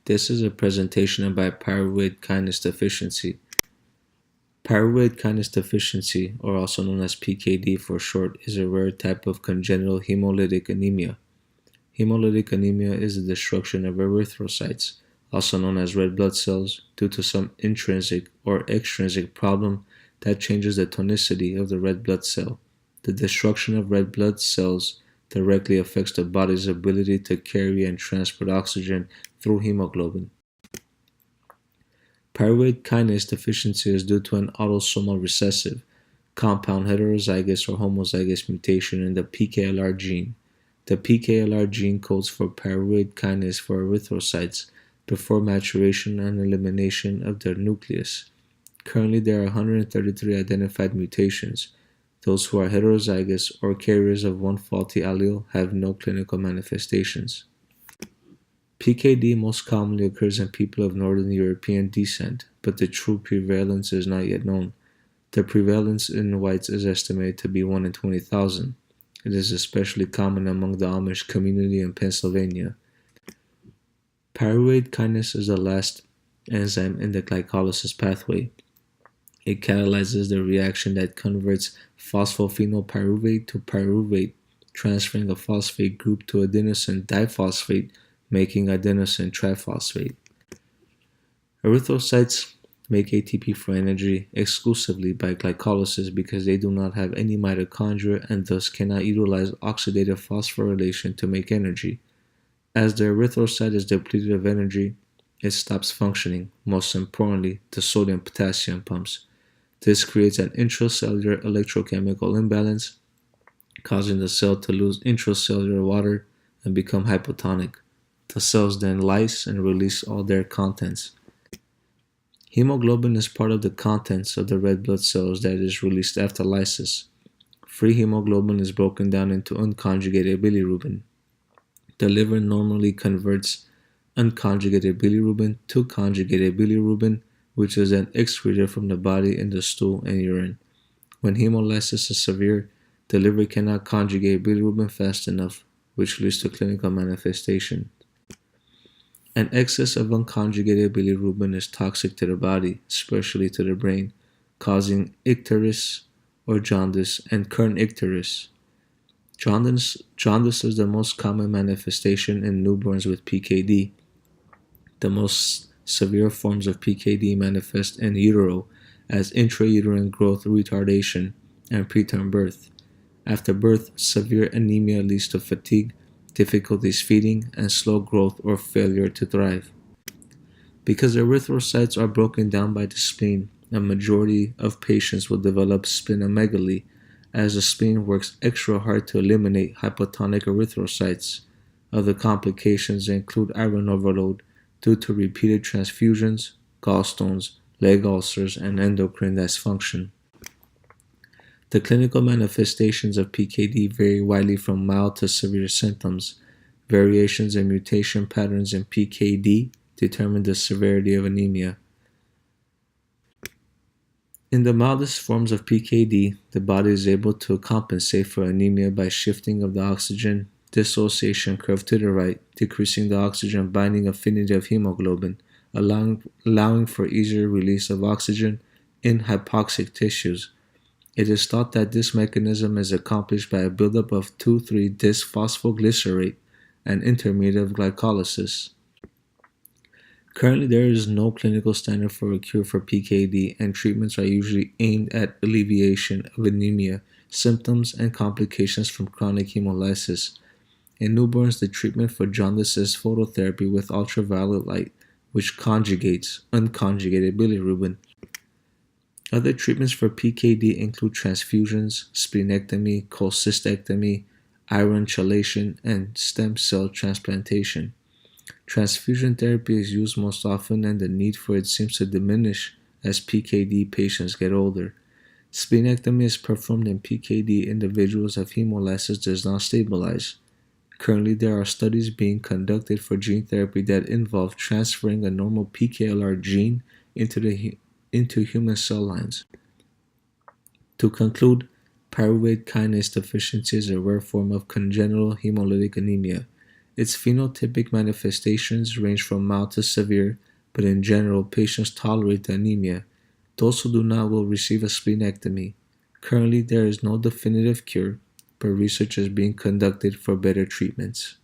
This is a presentation about pyruvate kinase deficiency. Pyruvate kinase deficiency, or also known as PKD for short, is a rare type of congenital hemolytic anemia. Hemolytic anemia is the destruction of erythrocytes, also known as red blood cells, due to some intrinsic or extrinsic problem that changes the tonicity of the red blood cell. The destruction of red blood cells directly affects the body's ability to carry and transport oxygen through hemoglobin. Pyruvate kinase deficiency is due to an autosomal recessive, compound heterozygous or homozygous mutation in the PKLR gene. The PKLR gene codes for pyruvate kinase for erythrocytes before maturation and elimination of their nucleus. Currently, there are 133 identified mutations. Those who are heterozygous or carriers of one faulty allele have no clinical manifestations. PKD most commonly occurs in people of Northern European descent, but the true prevalence is not yet known. The prevalence in whites is estimated to be 1 in 20,000. It is especially common among the Amish community in Pennsylvania. Pyruvate kinase is the last enzyme in the glycolysis pathway. It catalyzes the reaction that converts phosphoenolpyruvate to pyruvate, transferring a phosphate group to adenosine diphosphate, making adenosine triphosphate. Erythrocytes make ATP for energy exclusively by glycolysis because they do not have any mitochondria and thus cannot utilize oxidative phosphorylation to make energy. As the erythrocyte is depleted of energy, it stops functioning, most importantly, the sodium-potassium pumps. This creates an intracellular electrochemical imbalance, causing the cell to lose intracellular water and become hypotonic. The cells then lyse and release all their contents. Hemoglobin is part of the contents of the red blood cells that is released after lysis. Free hemoglobin is broken down into unconjugated bilirubin. The liver normally converts unconjugated bilirubin to conjugated bilirubin, which is then excreted from the body in the stool and urine. When hemolysis is severe, the liver cannot conjugate bilirubin fast enough, which leads to clinical manifestation. An excess of unconjugated bilirubin is toxic to the body, especially to the brain, causing icterus or jaundice and kernicterus. Jaundice is the most common manifestation in newborns with PKD. The most severe forms of PKD manifest in utero as intrauterine growth retardation and preterm birth. After birth, severe anemia leads to fatigue, difficulties feeding, and slow growth or failure to thrive. Because erythrocytes are broken down by the spleen, a majority of patients will develop splenomegaly, as the spleen works extra hard to eliminate hypotonic erythrocytes. Other complications include iron overload due to repeated transfusions, gallstones, leg ulcers, and endocrine dysfunction. The clinical manifestations of PKD vary widely from mild to severe symptoms. Variations in mutation patterns in PKD determine the severity of anemia. In the mildest forms of PKD, the body is able to compensate for anemia by shifting of the oxygen dissociation curve to the right, decreasing the oxygen binding affinity of hemoglobin, allowing for easier release of oxygen in hypoxic tissues. It is thought that this mechanism is accomplished by a buildup of 2,3-disphosphoglycerate, an intermediate of glycolysis. Currently, there is no clinical standard for a cure for PKD, and treatments are usually aimed at alleviation of anemia, symptoms, and complications from chronic hemolysis. In newborns, the treatment for jaundice is phototherapy with ultraviolet light, which conjugates unconjugated bilirubin. Other treatments for PKD include transfusions, splenectomy, cholecystectomy, iron chelation, and stem cell transplantation. Transfusion therapy is used most often, and the need for it seems to diminish as PKD patients get older. Splenectomy is performed in PKD individuals if hemolysis does not stabilize. Currently, there are studies being conducted for gene therapy that involve transferring a normal PKLR gene into human cell lines. To conclude, pyruvate kinase deficiency is a rare form of congenital hemolytic anemia. Its phenotypic manifestations range from mild to severe, but in general, patients tolerate the anemia. Those who do not will receive a splenectomy. Currently, there is no definitive cure, but research is being conducted for better treatments.